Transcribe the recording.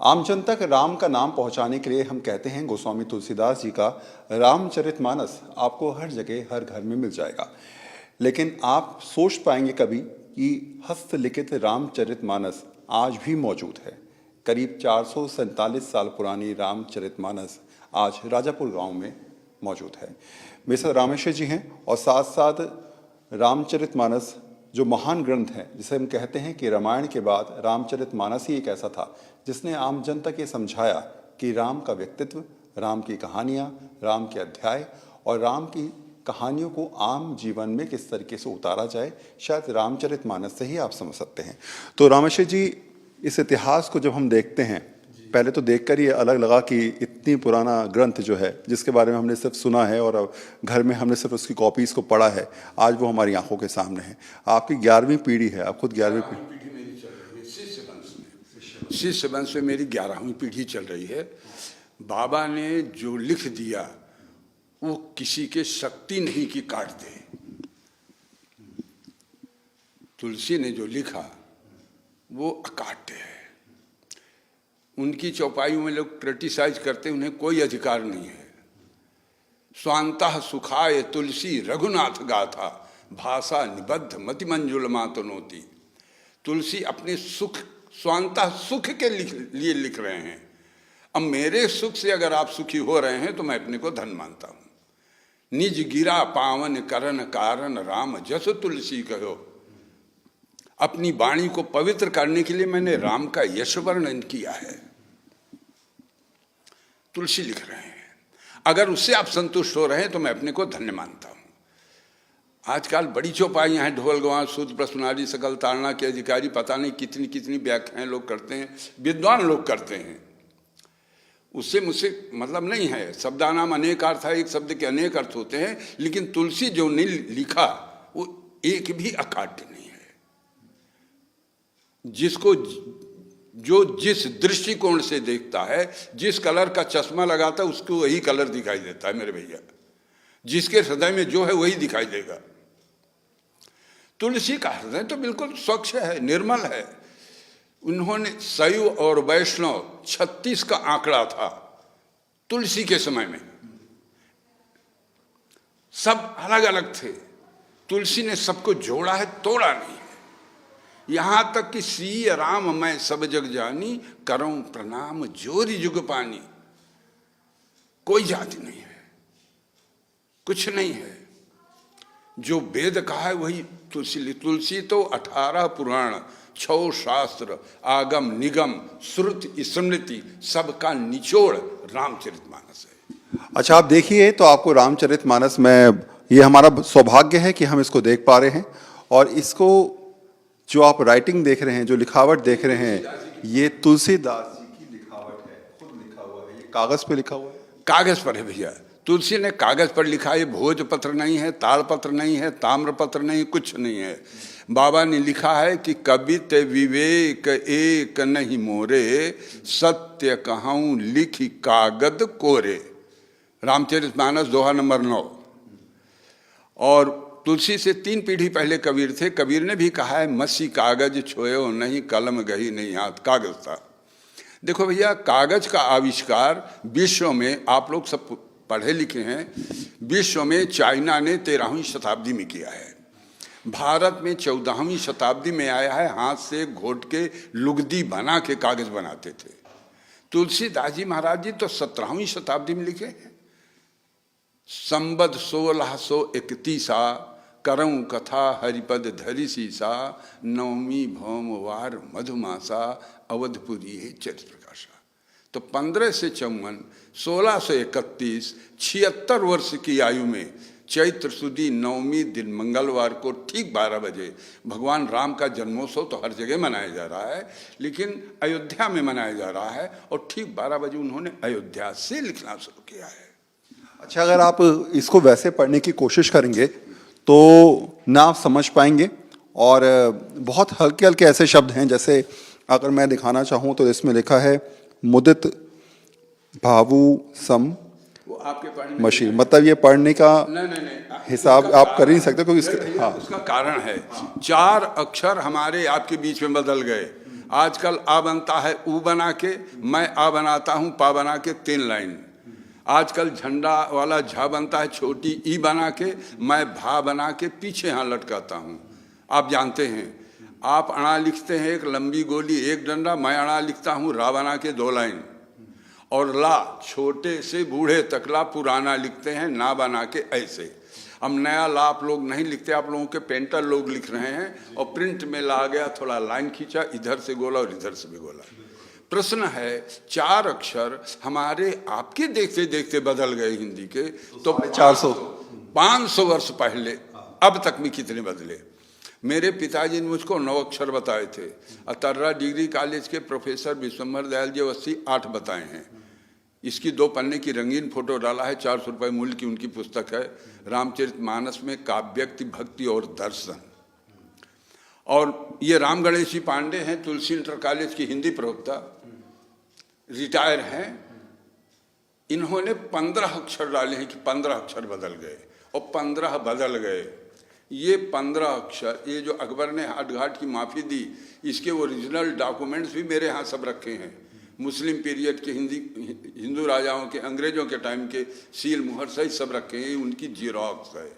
आम जन तक राम का नाम पहुंचाने के लिए हम कहते हैं गोस्वामी तुलसीदास जी का रामचरितमानस आपको हर जगह हर घर में मिल जाएगा। लेकिन आप सोच पाएंगे कभी कि हस्तलिखित रामचरितमानस आज भी मौजूद है। करीब 447 साल पुरानी रामचरितमानस आज राजापुर गांव में मौजूद है। मेरे साथ रामेश्वर जी हैं और साथ साथ रामचरितमानस जो महान ग्रंथ है, जिसे हम कहते हैं कि रामायण के बाद रामचरितमानस ही एक ऐसा था जिसने आम जन तक ये समझाया कि राम का व्यक्तित्व, राम की कहानियाँ, राम के अध्याय और राम की कहानियों को आम जीवन में किस तरीके से उतारा जाए, शायद रामचरितमानस से ही आप समझ सकते हैं। तो रामेश्वर जी, इस इतिहास को जब हम देखते हैं, पहले तो देखकर ही अलग लगा कि इतनी पुराना ग्रंथ जो है, जिसके बारे में हमने सिर्फ सुना है और घर में हमने सिर्फ उसकी कॉपीज़ को पढ़ा है, आज वो हमारी आंखों के सामने है। आपकी 11वीं पीढ़ी है, आप खुद 11वीं पीढ़ी मेरी चल रही है। शिष्य वंश में मेरी 11वीं पीढ़ी चल रही है। बाबा ने जो लिख दिया वो किसी के शक्ति नहीं कि काट दे। तुलसी ने जो लिखा वो अकाट्य है। उनकी चौपाइयों में लोग क्रिटिसाइज करते हैं, उन्हें कोई अधिकार नहीं है। स्वांतः सुखाय तुलसी रघुनाथ गाथा, भाषा निबद्ध मति मंजुल मातनोती। तुलसी अपने सुख, स्वांतः सुख के लिए लिख रहे हैं। अब मेरे सुख से अगर आप सुखी हो रहे हैं तो मैं अपने को धन मानता हूं। निज गिरा पावन करन कारण राम जस तुलसी कहो। अपनी वाणी को पवित्र करने के लिए मैंने राम का यश वर्णन किया है। तुलसी लिख रहे हैं, अगर उससे आप संतुष्ट हो रहे हैं तो मैं अपने को धन्य मानता हूं। आजकल बड़ी चौपाइयां हैं, ढोल गवां सूत्र प्रश्नावली सकल ताड़ना के अधिकारी, पता नहीं कितनी कितनी व्याख्याएं लोग करते हैं, विद्वान लोग करते हैं। उससे मुझसे मतलब नहीं है। शब्दानाम अनेक अर्थ है, एक शब्द के अनेक अर्थ होते हैं, लेकिन तुलसी जो ने लिखा वो एक भी अकाट्य नहीं है। जिसको जो जिस दृष्टिकोण से देखता है, जिस कलर का चश्मा लगाता है, उसको वही कलर दिखाई देता है मेरे भैया। जिसके हृदय में जो है वही दिखाई देगा। तुलसी का हृदय तो बिल्कुल स्वच्छ है, निर्मल है। उन्होंने शैव और वैष्णव 36 का आंकड़ा था तुलसी के समय में, सब अलग अलग थे। तुलसी ने सबको जोड़ा है, तोड़ा नहीं है। यहां तक कि सी राम मैं सब जग जानी, करऊं प्रणाम जोरी जुग पानी। कोई जाति नहीं है, कुछ नहीं है। जो वेद कहा है वही तुलसी। तुलसी तो 18 पुराण, 6 शास्त्र, आगम निगम श्रुति स्मृति सबका निचोड़ रामचरितमानस है। अच्छा, आप देखिए तो आपको रामचरितमानस में, ये हमारा सौभाग्य है कि हम इसको देख पा रहे हैं। और इसको जो आप राइटिंग देख रहे हैं, जो लिखावट देख रहे हैं, ये तुलसीदास जी की लिखावट है, खुद लिखा हुआ है। ये कागज पे लिखा हुआ है, कागज पर है भैया। तुलसी ने कागज पर लिखा है। भोजपत्र नहीं है, ताड़पत्र नहीं है, ताम्रपत्र नहीं, कुछ नहीं है। बाबा ने लिखा है कि कवित विवेक एक नहीं मोरे, सत्य कहूं लिखी कागद कोरे। रामचरितमानस दोहा नंबर 9। और तुलसी से 3 पीढ़ी पहले कबीर थे। कबीर ने भी कहा है, मसी कागज छोयो नहीं, कलम गही नहीं हाथ। कागज था। देखो भैया, कागज का आविष्कार विश्व में, आप लोग सब पढ़े लिखे हैं, विश्व में चाइना ने 13वीं शताब्दी में किया है। भारत में 14वीं शताब्दी में आया है। हाथ से घोट के लुगदी बना के कागज बनाते थे। तुलसीदास जी महाराज जी तो 17वीं शताब्दी में लिखे हैं। संबद 1631 करऊं कथा हरिपद धरि सीसा, नवमी भौमवार मधुमासा, अवधपुरी है चरित प्रकाशा। तो 15 से 54, 1631, 76 वर्ष की आयु में चैत्र सुदी 9वीं दिन मंगलवार को ठीक 12 बजे भगवान राम का जन्मोत्सव तो हर जगह मनाया जा रहा है, लेकिन अयोध्या में मनाया जा रहा है। और ठीक 12 बजे उन्होंने अयोध्या से लिखना शुरू किया है। अच्छा, अगर आप इसको वैसे पढ़ने की कोशिश करेंगे तो ना आप समझ पाएंगे। और बहुत हल्के हल्के ऐसे शब्द हैं, जैसे अगर मैं दिखाना चाहूँ तो इसमें लिखा है मुदित भावु सम मशीन। मतलब ये पढ़ने का हिसाब आप कर ही नहीं सकते, क्योंकि उसका कारण है 4 अक्षर हमारे आपके बीच में बदल गए। आजकल आ बनता है ऊ बना के, मैं आ बनाता हूँ पा बना के 3 लाइन। आजकल झंडा वाला झा बनता है छोटी ई बना के, मैं भा बना के पीछे यहाँ लटकाता हूँ। आप जानते हैं, आप अणा लिखते हैं एक लंबी गोली एक डंडा, मैं अणा लिखता हूँ रा बना के 2 लाइन। और ला छोटे से बूढ़े तक ला पुराना लिखते हैं ना बना के ऐसे। हम नया ला आप लोग नहीं लिखते, आप लोगों के पेंटर लोग लिख रहे हैं और प्रिंट में ला गया, थोड़ा लाइन खींचा, इधर से गोला और इधर से भी गोला। प्रश्न है 4 अक्षर हमारे आपके देखते देखते बदल गए हिंदी के, तो 500 वर्ष पहले अब तक में कितने बदले। मेरे पिताजी ने मुझको 9 अक्षर बताए थे। अतर्रा डिग्री कॉलेज के प्रोफेसर विश्वम्भर दयाल जी अवस्थी 8 बताए हैं। इसकी 2 पन्ने की रंगीन फोटो डाला है, 400 रुपये मूल्य की उनकी पुस्तक है, रामचरितमानस में काव्यक्ति भक्ति और दर्शन। और ये राम गणेश जी पांडे हैं, तुलसी इंटर कॉलेज की हिंदी प्रवक्ता, रिटायर हैं। इन्होंने 15 अक्षर डाले हैं कि 15 अक्षर बदल गए, और 15 बदल गए। ये 15 अक्षर, ये जो अकबर ने हाट घाट की माफ़ी दी, इसके ओरिजिनल डॉक्यूमेंट्स भी मेरे यहाँ सब रखे हैं। मुस्लिम पीरियड के हिंदू राजाओं के, अंग्रेजों के टाइम के सील मुहर सहित सब रखे हैं, उनकी जीरोक्स है।